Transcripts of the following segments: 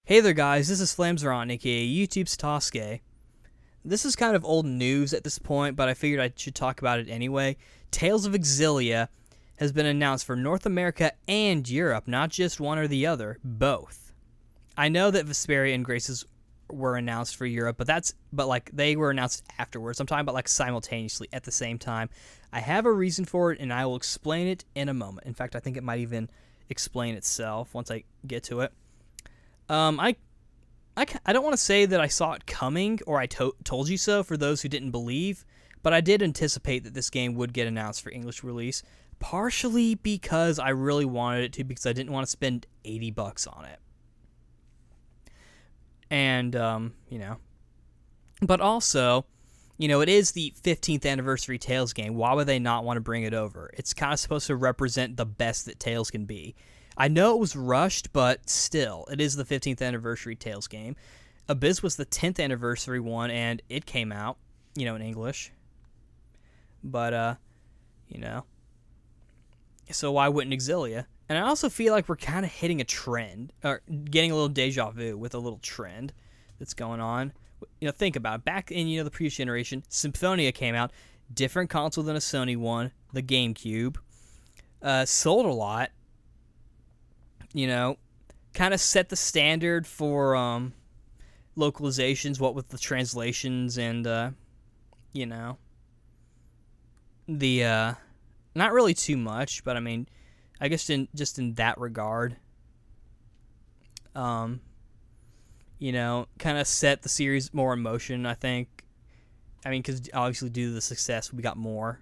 Hey there guys, this is Flamzeron, aka YouTube's Toske. This is kind of old news at this point, but I figured I should talk about it anyway. Tales of Xillia has been announced for North America and Europe, not just one or the other, both. I know that Vesperia and Graces were announced for Europe, but they were announced afterwards. I'm talking about like simultaneously at the same time. I have a reason for it and I will explain it in a moment. In fact, I think it might even explain itself once I get to it. I don't want to say that I saw it coming or I told you so for those who didn't believe, but I did anticipate that this game would get announced for English release, partially because I really wanted it to, because I didn't want to spend $80 on it. And, but also, it is the 15th anniversary Tales game. Why would they not want to bring it over? It's kind of supposed to represent the best that Tales can be. I know it was rushed, but still, it is the 15th anniversary Tales game. Abyss was the 10th anniversary one, and it came out, in English. But, so why wouldn't Xillia? And I also feel like we're kind of hitting a trend, or getting a little deja vu with a little trend that's going on. Think about it. Back in, the previous generation, Symphonia came out, different console than a Sony one, the GameCube. Sold a lot. Kind of set the standard for localizations, what with the translations and, not really too much, but I mean, I guess in that regard, kind of set the series more in motion, I think. I mean, because obviously due to the success, we got more.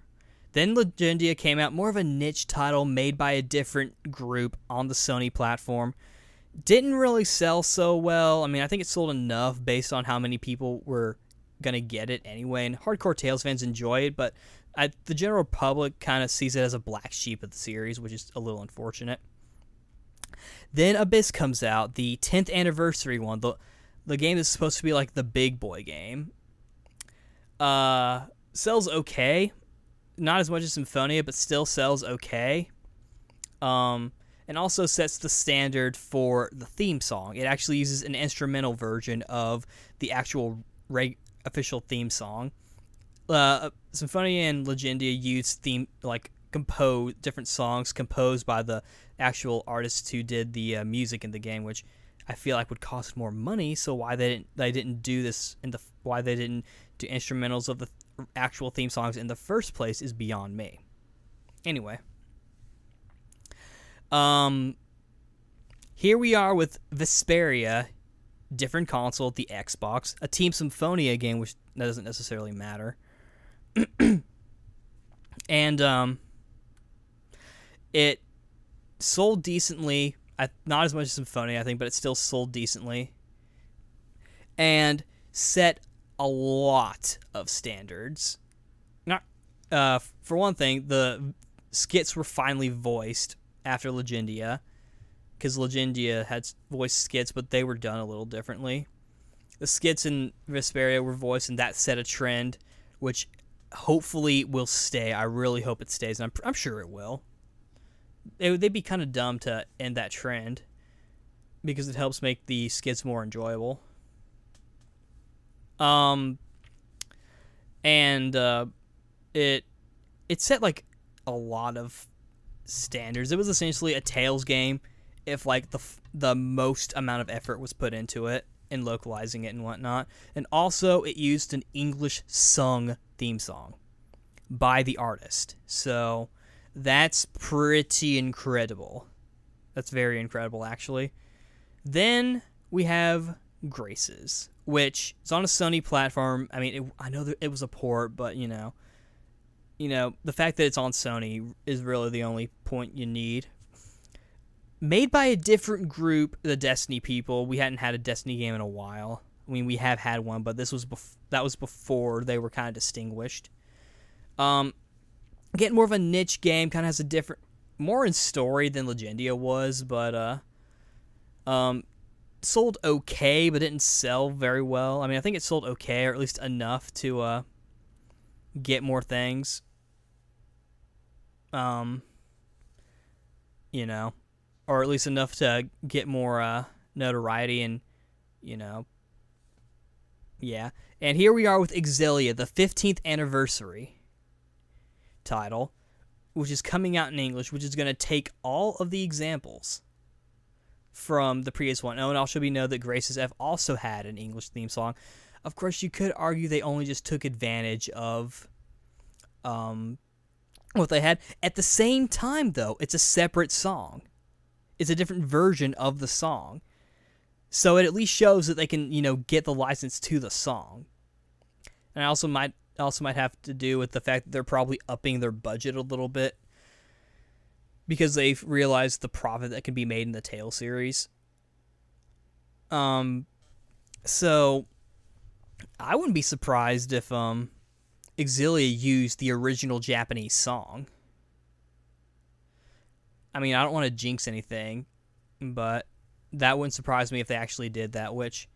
Then Legendia came out, more of a niche title made by a different group on the Sony platform. Didn't really sell so well. I mean, I think it sold enough based on how many people were going to get it anyway. And hardcore Tales fans enjoy it, but the general public kind of sees it as a black sheep of the series, which is a little unfortunate. Then Abyss comes out, the 10th anniversary one. The game is supposed to be like the big boy game. Sells okay. Not as much as Symphonia, but still sells okay. And also sets the standard for the theme song. It actually uses an instrumental version of the actual official theme song. Symphonia and Legendia use different songs composed by the actual artists who did the music in the game, which I feel like would cost more money. So why they didn't do this why they didn't do instrumentals of the actual theme songs in the first place is beyond me. Anyway, here we are with Vesperia, different console, the Xbox, a Team Symphonia game, which doesn't necessarily matter. And it sold decently, not as much as Symphonia, I think, but it still sold decently, and set a lot of standards. Not for one thing, the skits were finally voiced after Legendia, because Legendia had voiced skits, but they were done a little differently. The skits in Vesperia were voiced, and that set a trend, which hopefully will stay. I really hope it stays, and I'm sure it will. They'd be kind of dumb to end that trend, because it helps make the skits more enjoyable. It set like a lot of standards. It was essentially a Tales game if like the most amount of effort was put into it in localizing it and whatnot. And also it used an English sung theme song by the artist. So that's pretty incredible. That's very incredible, actually. Then we have Graces, which is on a Sony platform. I mean, I know that it was a port, but the fact that it's on Sony is really the only point you need. Made by a different group, the Destiny people. We hadn't had a Destiny game in a while. I mean, we have had one, but that was before they were kind of distinguished. Getting more of a niche game, kind of has a different, more in story than Legendia was, but sold okay, but didn't sell very well. I mean, I think it sold okay, or at least enough to get more things. Or at least enough to get more notoriety and you know. Yeah. And here we are with Xillia, the 15th anniversary title, which is coming out in English, which is going to take all of the examples from the previous one. Oh, and also be know that Graces F also had an English theme song. Of course, you could argue they only just took advantage of what they had. At the same time, though, it's a separate song. It's a different version of the song. So it at least shows that they can, get the license to the song. And I also might have to do with the fact that they're probably upping their budget a little bit because they've realized the profit that can be made in the Tales series. So I wouldn't be surprised if Xillia used the original Japanese song. I mean, I don't want to jinx anything, but that wouldn't surprise me if they actually did that, which,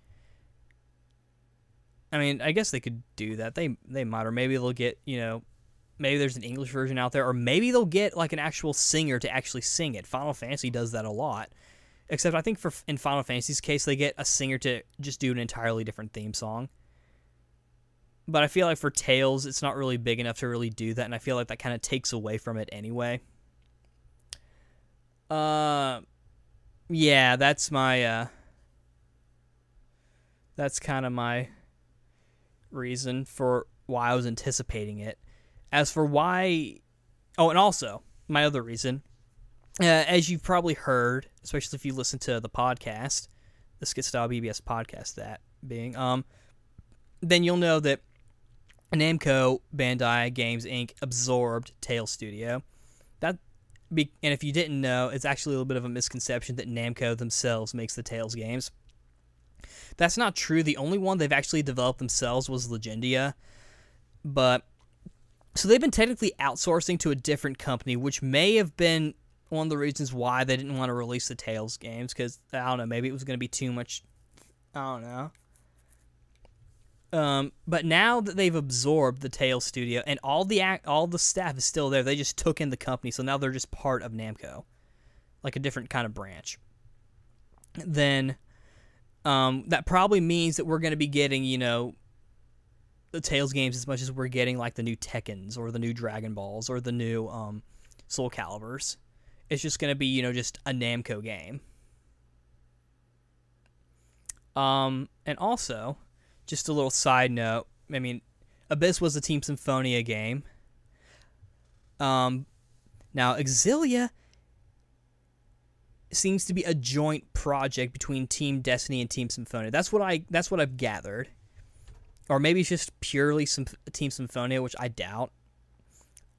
I mean, I guess they could do that. They might, or maybe they'll get, maybe there's an English version out there, or maybe they'll get like an actual singer to actually sing it. Final Fantasy does that a lot. Except I think in Final Fantasy's case, they get a singer to just do an entirely different theme song. But I feel like for Tales, it's not really big enough to really do that, and I feel like that kind of takes away from it anyway. Yeah, that's my, that's kind of my reason for why I was anticipating it. As for why, oh, and also, my other reason, as you've probably heard, especially if you listen to the podcast, the Skit Style BBS podcast, that being, then you'll know that Namco Bandai Games Inc. absorbed Tales Studio. And if you didn't know, it's actually a little bit of a misconception that Namco themselves makes the Tales games. That's not true. The only one they've actually developed themselves was Legendia. So they've been technically outsourcing to a different company, which may have been one of the reasons why they didn't want to release the Tales games, because, I don't know, maybe it was going to be too much, I don't know. But now that they've absorbed the Tales studio and all the staff is still there, they just took in the company, so now they're just part of Namco, like a different kind of branch. Then that probably means that we're going to be getting, the Tales games as much as we're getting like the new Tekkens or the new Dragon Balls or the new Soul Caliburs. It's just going to be, just a Namco game. And also, just a little side note, I mean, Abyss was a Team Symphonia game. Now, Xillia seems to be a joint project between Team Destiny and Team Symphonia. That's what I've gathered. Or maybe it's just purely Team Symphonia, which I doubt.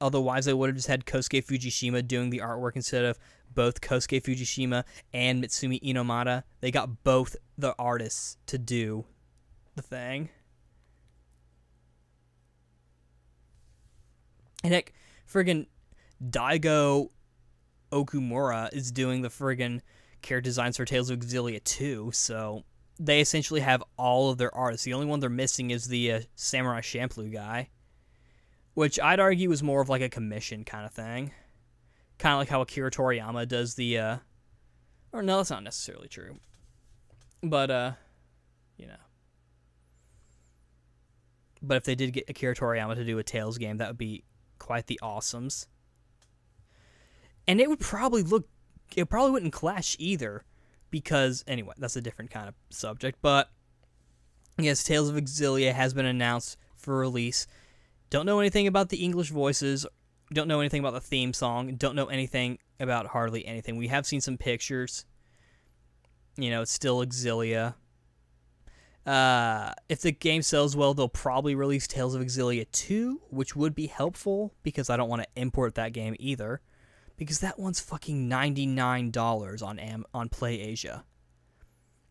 Otherwise, I would have just had Kosuke Fujishima doing the artwork instead of both Kosuke Fujishima and Mitsumi Inomata. They got both the artists to do the thing. And heck, friggin' Daigo Okumura is doing the friggin' character designs for Tales of Xillia 2, so they essentially have all of their artists. The only one they're missing is the Samurai Champloo guy, which I'd argue is more of like a commission kind of thing. Kind of like how Akira Toriyama does the, or no, that's not necessarily true. But, But if they did get Akira Toriyama to do a Tales game, that would be quite the awesomes. And it probably wouldn't clash either, because, anyway, that's a different kind of subject. But, yes, Tales of Xillia has been announced for release. Don't know anything about the English voices, don't know anything about the theme song, don't know anything about hardly anything. We have seen some pictures. It's still Xillia. If the game sells well, they'll probably release Tales of Xillia 2, which would be helpful, because I don't want to import that game either, because that one's fucking $99 on PlayAsia.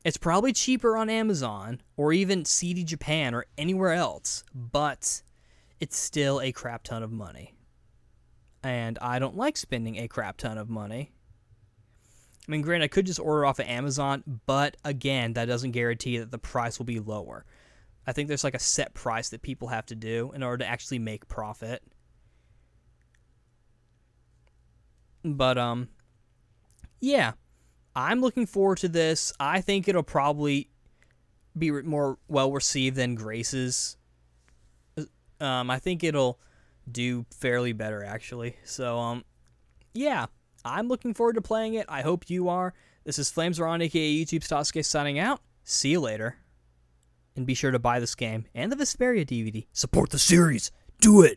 It's probably cheaper on Amazon, or even CD Japan, or anywhere else, but it's still a crap ton of money. And I don't like spending a crap ton of money. I mean, granted, I could just order off of Amazon, but again, that doesn't guarantee that the price will be lower. I think there's like a set price that people have to do in order to actually make profit. But, yeah, I'm looking forward to this. I think it'll probably be more well received than Grace's. I think it'll do fairly better, actually. So, yeah, I'm looking forward to playing it. I hope you are. This is Flames Are On, aka YouTube's Tosuke, signing out. See you later. And be sure to buy this game and the Vesperia DVD. Support the series. Do it!